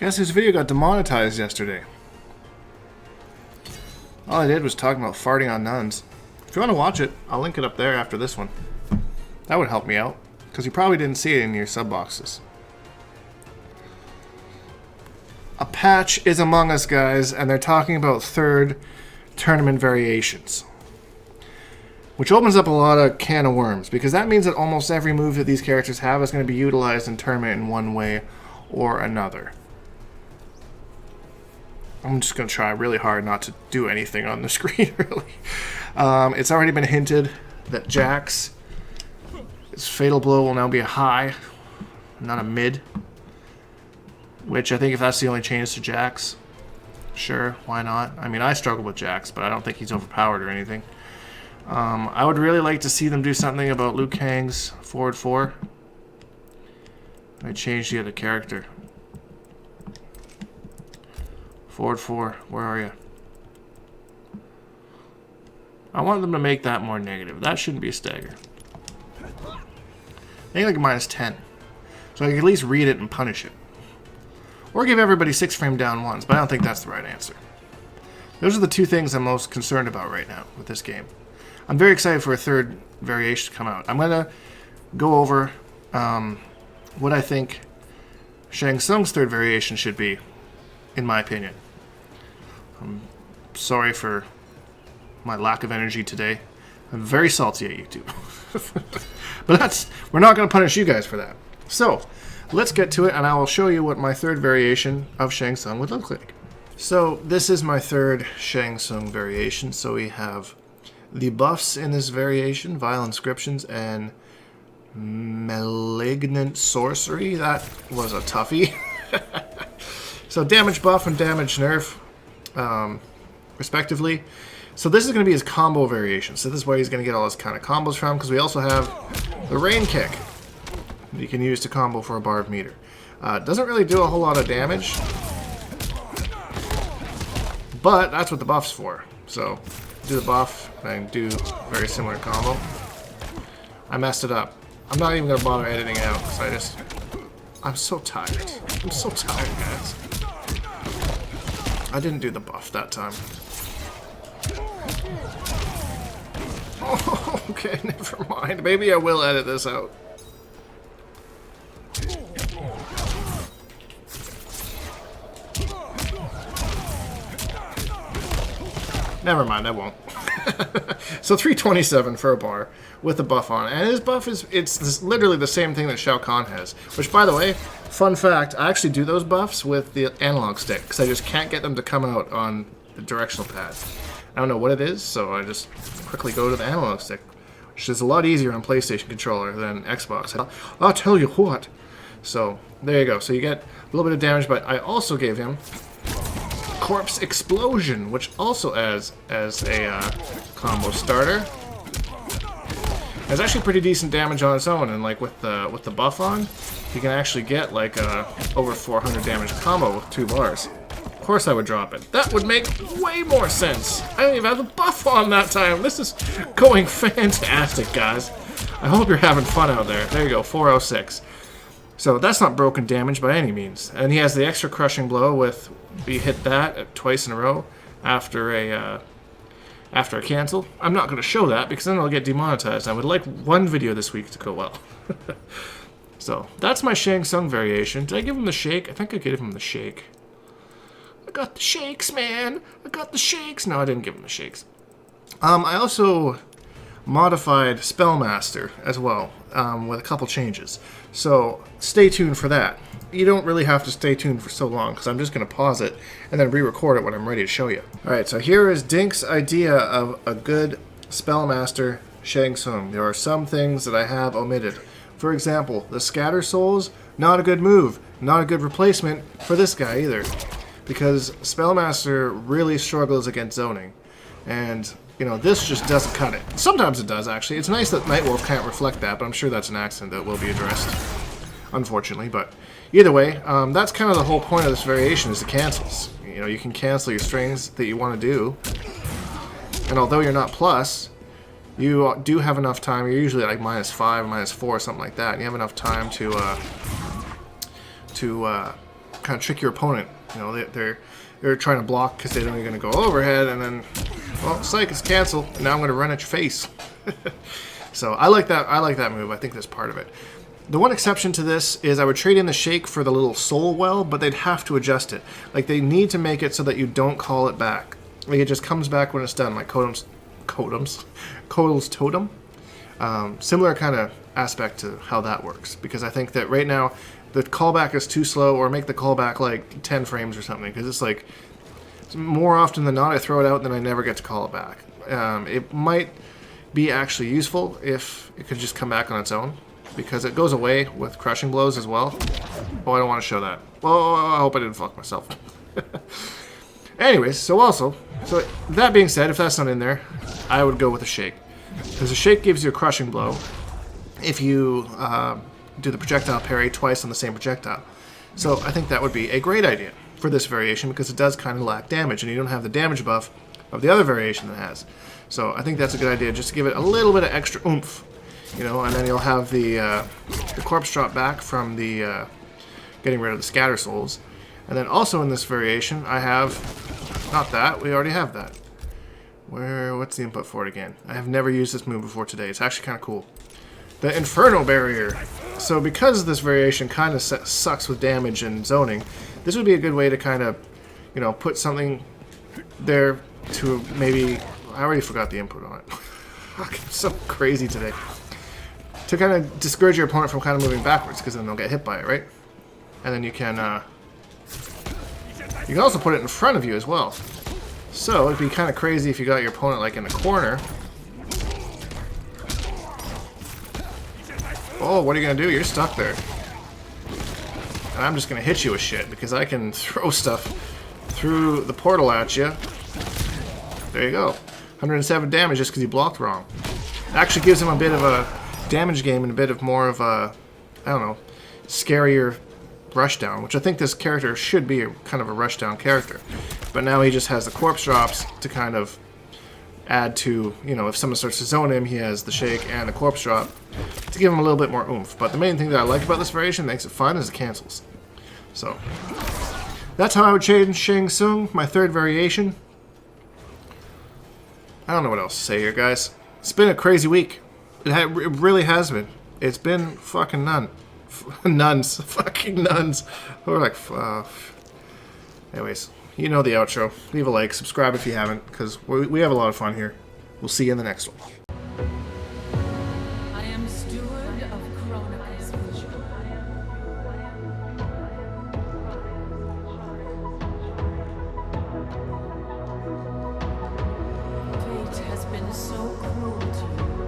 Guess whose video got demonetized yesterday? All I did was talk about farting on nuns. If you want to watch it, I'll link it up there after this one. That would help me out, because you probably didn't see it in your sub boxes. A patch is among us, guys, and they're talking about third tournament variations. Which opens up a lot of can of worms, because that means that almost every move that these characters have is going to be utilized in tournament in one way or another. I'm just going to try really hard not to do anything on the screen, really. It's already been hinted that Jax, his fatal blow will now be a high, not a mid. Which I think if that's the only change to Jax, sure, why not? I mean, I struggle with Jax, but I don't think he's overpowered or anything. I would really like to see them do something about Liu Kang's forward 4. I changed the other character. Forward 4, where are you? I want them to make that more negative. That shouldn't be a stagger. I think like a -10. So I can at least read it and punish it. Or give everybody 6 frame down ones, but I don't think that's the right answer. Those are the two things I'm most concerned about right now with this game. I'm very excited for a third variation to come out. I'm going to go over what I think Shang Tsung's third variation should be, in my opinion. I'm sorry for my lack of energy today. I'm very salty at YouTube. But we're not going to punish you guys for that. So, let's get to it, and I will show you what my third variation of Shang Tsung would look like. So, this is my third Shang Tsung variation. So we have the buffs in this variation, Vile Inscriptions and Malignant Sorcery. That was a toughie. So damage buff and damage nerf, respectively. So this is going to be his combo variation. So this is where he's going to get all his kind of combos from, because we also have the Rain Kick that you can use to combo for a bar of meter. Doesn't really do a whole lot of damage, but that's what the buff's for. So do the buff and do a very similar combo. I messed it up. I'm not even going to bother editing it out, because I'm so tired. I'm so tired, guys. I didn't do the buff that time. Oh, okay, never mind. Maybe I will edit this out. Never mind, I won't. So 327 for a bar with a buff on. And his buff it's literally the same thing that Shao Kahn has. Which, by the way, fun fact, I actually do those buffs with the analog stick, because I just can't get them to come out on the directional pad. I don't know what it is, so I just quickly go to the analog stick, which is a lot easier on PlayStation controller than Xbox. I'll tell you what. So, there you go. So you get a little bit of damage, but I also gave him Corpse Explosion, which also adds as a combo starter. It's actually pretty decent damage on its own, and like with the buff on, you can actually get like a over 400 damage combo with 2 bars. Of course I would drop it. That would make way more sense. I don't even have the buff on that time. This is going fantastic, guys. I hope you're having fun out there. There you go, 406. So that's not broken damage by any means. And he has the extra crushing blow with you hit that twice in a row after a cancel. I'm not going to show that because then it'll get demonetized. I would like one video this week to go well. So that's my Shang Tsung variation. Did I give him the shake? I think I gave him the shake. I got the shakes, man. I got the shakes. No, I didn't give him the shakes. I also modified Spellmaster as well, with a couple changes. So stay tuned for that. You don't really have to stay tuned for so long, because I'm just going to pause it and then re-record it when I'm ready to show you. Alright, so here is Dink's idea of a good Spellmaster Shang Tsung. There are some things that I have omitted. For example, the Scatter Souls, not a good move. Not a good replacement for this guy either. Because Spellmaster really struggles against zoning. And, you know, this just doesn't cut it. Sometimes it does, actually. It's nice that Nightwolf can't reflect that, but I'm sure that's an accident that will be addressed. Unfortunately, but either way, that's kind of the whole point of this variation, is the cancels. You know, you can cancel your strings that you want to do. And although you're not plus, you do have enough time. You're usually like -5, -4, something like that. And you have enough time to kind of trick your opponent. You know, they're trying to block because they're only going to go overhead, and then, well, psych, it's canceled, and now I'm going to run at your face. So I like that. I like that move. I think that's part of it. The one exception to this is I would trade in the shake for the little soul well, but they'd have to adjust it. Like, they need to make it so that you don't call it back. Like, it just comes back when it's done, like Kotal's Totem. Similar kind of aspect to how that works, because I think that right now the callback is too slow, or make the callback like 10 frames or something, because it's like, more often than not I throw it out and then I never get to call it back. It might be actually useful if it could just come back on its own, because it goes away with crushing blows as well. Oh, I don't want to show that. Oh, I hope I didn't fuck myself. Anyways, so that being said, if that's not in there, I would go with a shake, because a shake gives you a crushing blow if you do the projectile parry twice on the same projectile. So I think that would be a great idea for this variation, because it does kind of lack damage, and you don't have the damage buff of the other variation that it has. So I think that's a good idea, just to give it a little bit of extra oomph, you know, and then you'll have the corpse drop back from the getting rid of the scatter souls. And then also in this variation, I have, not that, we already have that. What's the input for it again? I have never used this move before today. It's actually kind of cool. The Inferno Barrier. So because this variation kind of sucks with damage and zoning, this would be a good way to kind of, you know, put something there to maybe, I already forgot the input on it. I'm so crazy today. To kind of discourage your opponent from kind of moving backwards, because then they'll get hit by it, right? And then you can also put it in front of you as well. So it'd be kind of crazy if you got your opponent like in the corner. Oh, what are you going to do? You're stuck there. And I'm just going to hit you with shit, because I can throw stuff through the portal at you. There you go. 107 damage just because you blocked wrong. It actually gives him a bit of a damage game and a bit of more of a, I don't know, scarier rushdown, which I think this character should be kind of a rushdown character. But now he just has the corpse drops to kind of add to, you know, if someone starts to zone him, he has the shake and the corpse drop to give him a little bit more oomph. But the main thing that I like about this variation, makes it fun, is it cancels. So that's how I would change Shang Tsung, my third variation. I don't know what else to say here, guys. It's been a crazy week. It really has been. It's been fucking nuns. Fucking nuns. We're like, anyways, you know the outro. Leave a like, subscribe if you haven't, because we have a lot of fun here. We'll see you in the next one. I am steward of Chronica's vision. Fate has been so cruel to you.